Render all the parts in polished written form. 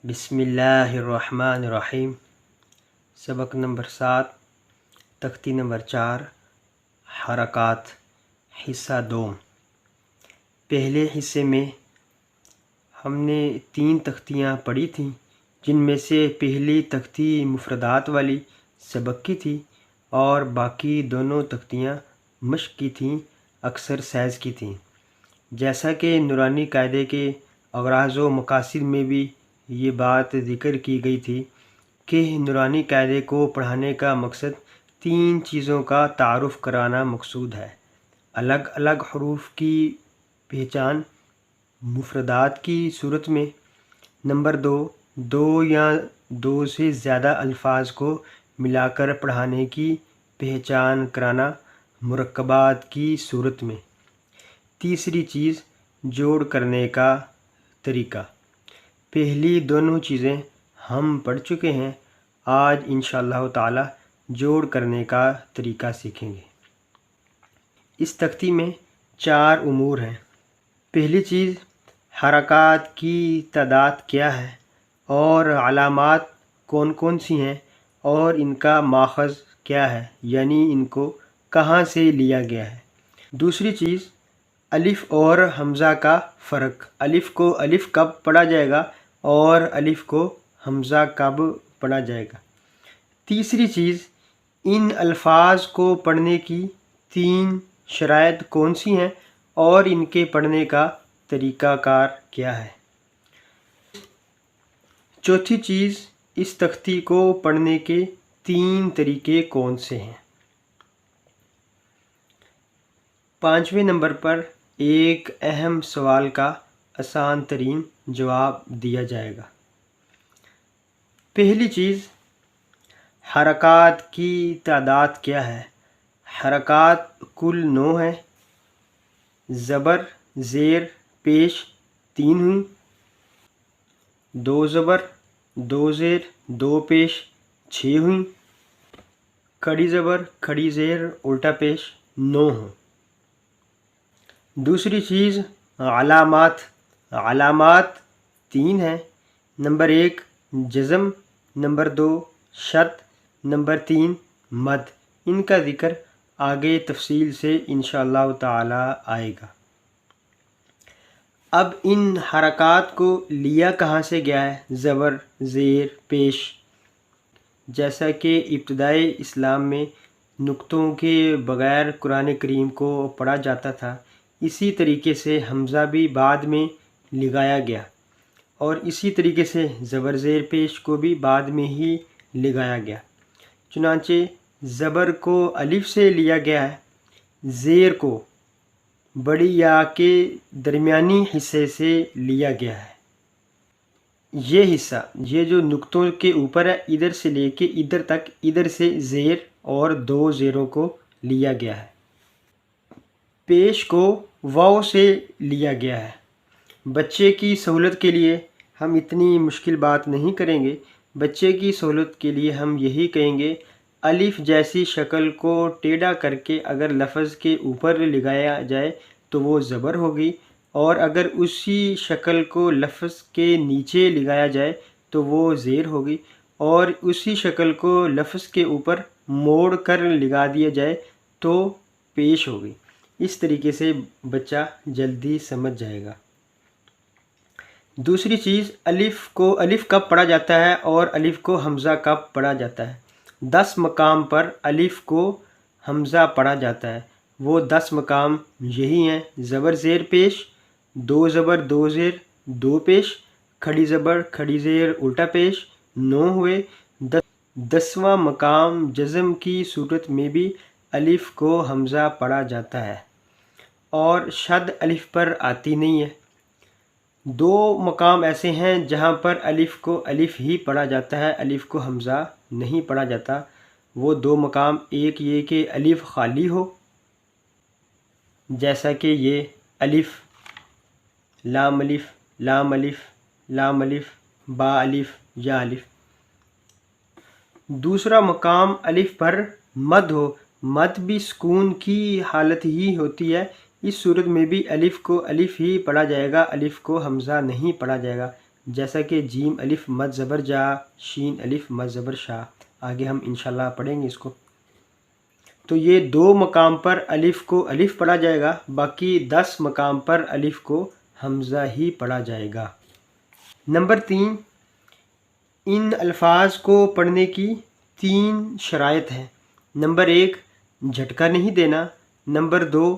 بسم اللہ الرحمن الرحیم۔ سبق نمبر 7، تختی نمبر 4، حرکات، حصہ دوم۔ پہلے حصے میں ہم نے 3 تختیاں پڑھی تھیں، جن میں سے پہلی تختی مفردات والی سبق کی تھی اور باقی دونوں تختیاں مشق کی تھیں، ایکسرسائز کی تھیں۔ جیسا کہ نورانی قاعدے کے اغراض و مقاصد میں بھی یہ بات ذکر کی گئی تھی کہ نورانی قاعدے کو پڑھانے کا مقصد 3 چیزوں کا تعارف کرانا مقصود ہے: الگ الگ حروف کی پہچان مفردات کی صورت میں، نمبر 2، 2 یا 2 سے زیادہ الفاظ کو ملا کر پڑھانے کی پہچان کرانا مرکبات کی صورت میں، تیسری چیز جوڑ کرنے کا طریقہ۔ پہلی دونوں چیزیں ہم پڑھ چکے ہیں، آج انشاءاللہ تعالی جوڑ کرنے کا طریقہ سیکھیں گے۔ اس تختی میں 4 امور ہیں۔ پہلی چیز، حرکات کی تعداد کیا ہے اور علامات کون کون سی ہیں اور ان کا ماخذ کیا ہے، یعنی ان کو کہاں سے لیا گیا ہے۔ دوسری چیز، الف اور حمزہ کا فرق، الف کو الف کب پڑھا جائے گا اور الف کو حمزہ کب پڑھا جائے گا۔ تیسری چیز، ان الفاظ کو پڑھنے کی 3 شرائط کون سی ہیں اور ان کے پڑھنے کا طریقہ کار کیا ہے۔ چوتھی چیز، اس تختی کو پڑھنے کے 3 طریقے کون سے ہیں۔ 5ویں نمبر پر ایک اہم سوال کا آسان ترین جواب دیا جائے گا۔ پہلی چیز، حرکات کی تعداد کیا ہے۔ حرکات کل 9 ہیں۔ زبر، زیر، پیش 3 ہوئیں، 2 زبر، 2 زیر، 2 پیش 6 ہوئیں، کھڑی زبر، کھڑی زیر، الٹا پیش 9 ہوں۔ دوسری چیز، علامات، علامات 3 ہیں۔ نمبر 1 جزم، نمبر 2 شد، نمبر 3 مد۔ ان کا ذکر آگے تفصیل سے انشاءاللہ تعالی آئے گا۔ اب ان حرکات کو لیا کہاں سے گیا ہے؟ زبر، زیر، پیش۔ جیسا کہ ابتدائی اسلام میں نقطوں کے بغیر قرآن کریم کو پڑھا جاتا تھا، اسی طریقے سے حمزہ بھی بعد میں لگایا گیا، اور اسی طریقے سے زبر، زیر، پیش کو بھی بعد میں ہی لگایا گیا۔ چنانچہ زبر کو الف سے لیا گیا ہے، زیر کو بڑی یا کے درمیانی حصے سے لیا گیا ہے۔ یہ حصہ، یہ جو نقطوں کے اوپر ہے، ادھر سے لے کے ادھر تک، ادھر سے زیر اور 2 زیروں کو لیا گیا ہے۔ پیش کو واو سے لیا گیا ہے۔ بچے کی سہولت کے لیے ہم اتنی مشکل بات نہیں کریں گے، بچے کی سہولت کے لیے ہم یہی کہیں گے، الف جیسی شکل کو ٹیڑھا کر کے اگر لفظ کے اوپر لگایا جائے تو وہ زبر ہوگی، اور اگر اسی شکل کو لفظ کے نیچے لگایا جائے تو وہ زیر ہوگی، اور اسی شکل کو لفظ کے اوپر موڑ کر لگا دیا جائے تو پیش ہوگی۔ اس طریقے سے بچہ جلدی سمجھ جائے گا۔ دوسری چیز، الف کو الف کب پڑھا جاتا ہے اور الف کو حمزہ کب پڑھا جاتا ہے۔ 10 مقام پر الف کو حمزہ پڑھا جاتا ہے۔ وہ 10 مقام یہی ہیں: زبر، زیر، پیش، 2 زبر، 2 زیر، 2 پیش، کھڑی زبر، کھڑی زیر، الٹا پیش 9 ہوئے۔ 10واں مقام جزم کی صورت میں بھی الف کو حمزہ پڑھا جاتا ہے اور شد الف پر آتی نہیں ہے۔ 2 مقام ایسے ہیں جہاں پر الف کو الف ہی پڑھا جاتا ہے، الف کو حمزہ نہیں پڑھا جاتا۔ وہ 2 مقام، ایک یہ کہ الف خالی ہو، جیسا کہ یہ الف، لام الف، لام الف، لام الف، با الف، یا الف۔ دوسرا مقام الف پر مد ہو، مد بھی سکون کی حالت ہی ہوتی ہے، اس صورت میں بھی الف کو الف ہی پڑھا جائے گا، الف کو حمزہ نہیں پڑھا جائے گا۔ جیسا کہ جیم الف مد زبر جا، شین الف مد زبر شا، آگے ہم انشاءاللہ پڑھیں گے اس کو۔ تو یہ 2 مقام پر الف کو الف پڑھا جائے گا، باقی 10 مقام پر الف کو حمزہ ہی پڑھا جائے گا۔ نمبر 3، ان الفاظ کو پڑھنے کی 3 شرائط ہیں۔ نمبر 1، جھٹکا نہیں دینا۔ نمبر 2،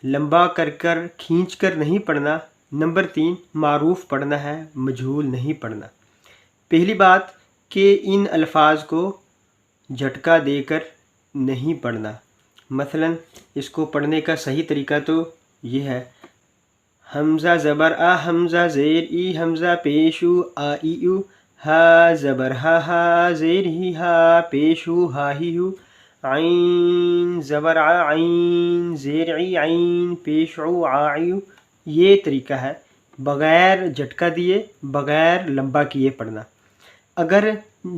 لمبا کر کھینچ کر نہیں پڑھنا۔ نمبر 3، معروف پڑھنا ہے، مجہول نہیں پڑھنا۔ پہلی بات کہ ان الفاظ کو جھٹکا دے کر نہیں پڑھنا۔ مثلا اس کو پڑھنے کا صحیح طریقہ تو یہ ہے، حمزہ زبر آ، حمزہ زیر ای، حمزہ پیشو آ ای او، ہا زبر ہا، ہا زیر ہی، ہا پیشو ہا ہی ہو، عین زبر آ، عین زیر عی، عین پیشو آ عی او۔ یہ طریقہ ہے بغیر جھٹکا دیے، بغیر لمبا کیے پڑھنا۔ اگر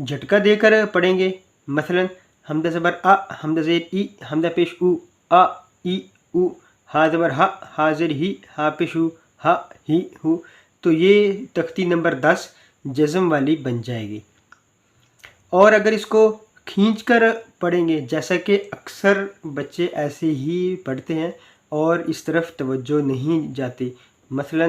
جھٹکا دے کر پڑھیں گے، مثلا حمزہ زبر آ، حمزہ زیر ای، حمزہ پیش او، آ ای او، ہا زبر ہا، ہا زیر ہی، ہا پیش او، ہا ہی ہو، تو یہ تختی نمبر 10 جزم والی بن جائے گی۔ اور اگر اس کو کھینچ کر پڑھیں گے، جیسا کہ اکثر بچے ایسے ہی پڑھتے ہیں اور اس طرف توجہ نہیں جاتی، مثلا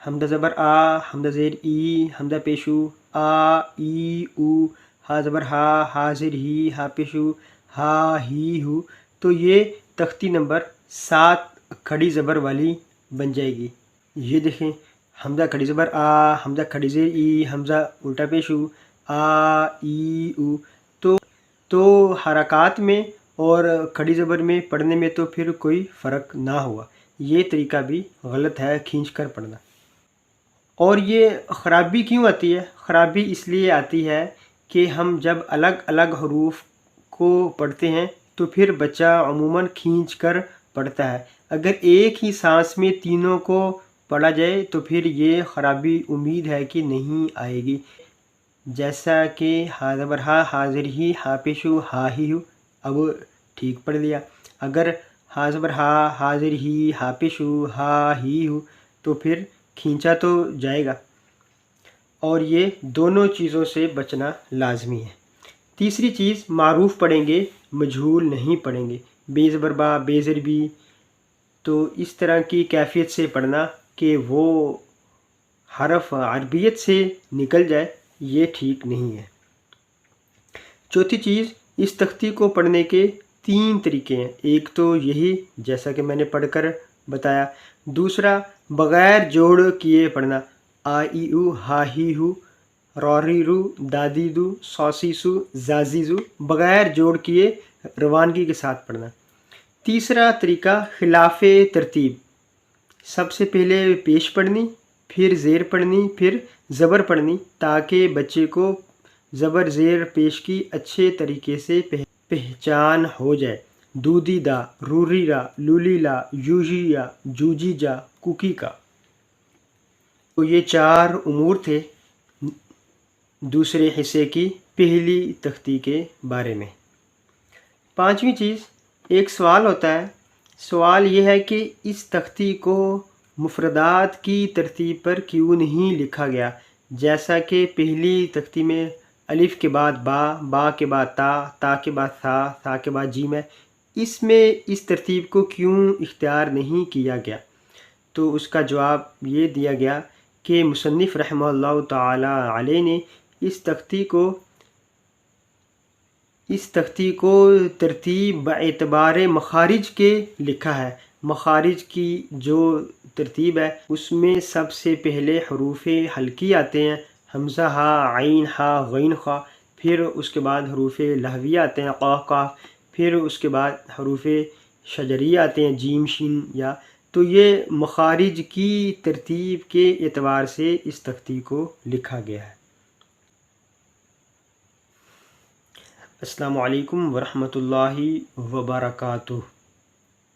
حمزہ زبر آ، حمزہ زیر ای، حمزہ پیشو آ ای او، ہا زبر ہا، ہا زیر ہی، ہا پیشو ہا ہی ہو، تو یہ تختی نمبر 7 کھڑی زبر والی بن جائے گی۔ یہ دیکھیں، حمزہ کھڑی زبر آ، حمزہ کھڑی زیر ای، حمزہ الٹا پیشو آ ای او، تو حرکات میں اور کھڑی زبر میں پڑھنے میں تو پھر کوئی فرق نہ ہوا۔ یہ طریقہ بھی غلط ہے کھینچ کر پڑھنا۔ اور یہ خرابی کیوں آتی ہے؟ خرابی اس لیے آتی ہے کہ ہم جب الگ الگ حروف کو پڑھتے ہیں تو پھر بچہ عموماً کھینچ کر پڑھتا ہے۔ اگر ایک ہی سانس میں تینوں کو پڑھا جائے تو پھر یہ خرابی امید ہے کہ نہیں آئے گی، جیسا کہ ہا زبر ہا، ہا زیر ہی، ہا پیشو ہا ہی ہو، اب ٹھیک پڑھ لیا۔ اگر ہا زبر ہا، ہا زیر ہی، ہا پیشو ہا ہی ہو، تو پھر کھینچا تو جائے گا، اور یہ دونوں چیزوں سے بچنا لازمی ہے۔ تیسری چیز، معروف پڑھیں گے، مجہول نہیں پڑھیں گے۔ بے زبر با، بے زیر بی، تو اس طرح کی کیفیت سے پڑھنا کہ وہ حرف عربیت سے نکل جائے، یہ ٹھیک نہیں ہے۔ چوتھی چیز، اس تختی کو پڑھنے کے 3 طریقے ہیں۔ ایک تو یہی جیسا کہ میں نے پڑھ کر بتایا، دوسرا بغیر جوڑ کیے پڑھنا، آ ای او، ہا ہی ہو، روری رو، دادی دو، سوسی سو، زازی زو، بغیر جوڑ کیے روانگی کے ساتھ پڑھنا۔ تیسرا طریقہ خلاف ترتیب، سب سے پہلے پیش پڑھنی، پھر زیر پڑھنی، پھر زبر پڑھنی، تاکہ بچے کو زبر زیر پیش کی اچھے طریقے سے پہچان ہو جائے۔ دودی دا، روری را، لولی لا، یوجی یا، جوجی جا، کوکی کا۔ تو یہ 4 امور تھے دوسرے حصے کی پہلی تختی کے بارے میں۔ 5ویں چیز، ایک سوال ہوتا ہے، سوال یہ ہے کہ اس تختی کو مفردات کی ترتیب پر کیوں نہیں لکھا گیا، جیسا کہ پہلی تختی میں الف کے بعد با، با کے بعد تا، تا کے بعد ثا، ثا کے بعد جیم ہے، اس میں اس ترتیب کو کیوں اختیار نہیں کیا گیا؟ تو اس کا جواب یہ دیا گیا کہ مصنف رحمہ اللہ تعالی علیہ نے اس تختی کو ترتیب باعتبار مخارج کے لکھا ہے۔ مخارج کی جو ترتیب ہے اس میں سب سے پہلے حروف حلقی آتے ہیں، حمزہ ہا، عین ہا، غین خا، پھر اس کے بعد حروف لہوی آتے ہیں، قاف قاف، پھر اس کے بعد حروف شجری آتے ہیں، جیم شین یا۔ تو یہ مخارج کی ترتیب کے اعتبار سے اس تختی کو لکھا گیا ہے۔ السلام علیکم ورحمۃ اللہ وبرکاتہ۔